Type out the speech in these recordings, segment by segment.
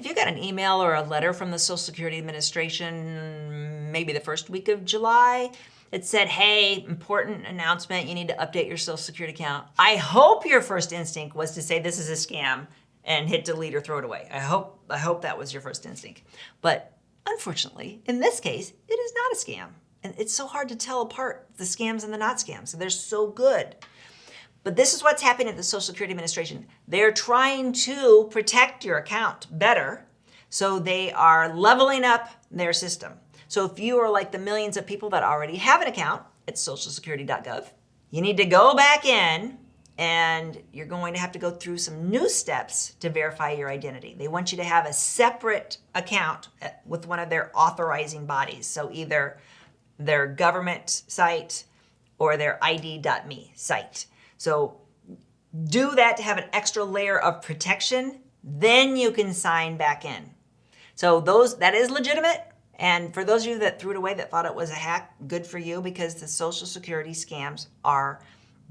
If you got an email or a letter from the Social Security Administration, maybe the first week of July, it said, hey, important announcement, you need to update your Social Security account. I hope your first instinct was to say this is a scam and hit delete or throw it away. I hope that was your first instinct. But unfortunately, in this case, it is not a scam. And it's so hard to tell apart the scams and the not scams. They're so good. But this is what's happening at the Social Security Administration. They're trying to protect your account better, so they are leveling up their system. So if you are like the millions of people that already have an account at socialsecurity.gov, you need to go back in and you're going to have to go through some new steps to verify your identity. They want you to have a separate account with one of their authorizing bodies. So either their government site or their ID.me site. So do that to have an extra layer of protection, then you can sign back in. So that is legitimate. And for those of you that threw it away that thought it was a hack, good for you, because the Social Security scams are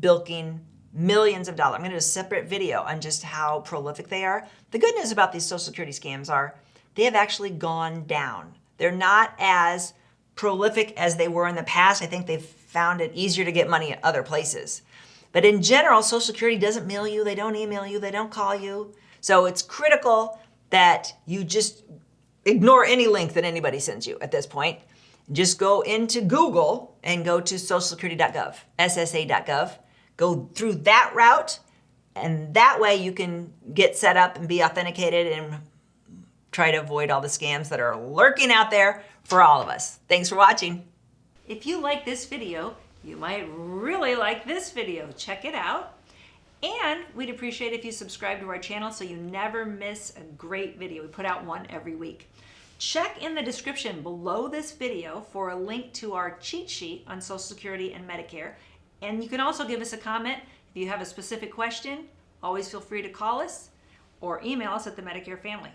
bilking millions of dollars. I'm going to do a separate video on just how prolific they are. The good news about these Social Security scams are they have actually gone down. They're not as prolific as they were in the past. I think they've found it easier to get money at other places. But in general, Social Security doesn't mail you, they don't email you, they don't call you. So it's critical that you just ignore any link that anybody sends you at this point. Just go into Google and go to socialsecurity.gov, SSA.gov. Go through that route, and that way you can get set up and be authenticated and try to avoid all the scams that are lurking out there for all of us. Thanks for watching. If you like this video, you might really like this video. Check it out. And we'd appreciate if you subscribe to our channel so you never miss a great video. We put out one every week. Check in the description below this video for a link to our cheat sheet on Social Security and Medicare. And you can also give us a comment if you have a specific question. Always feel free to call us or email us at the Medicare Family.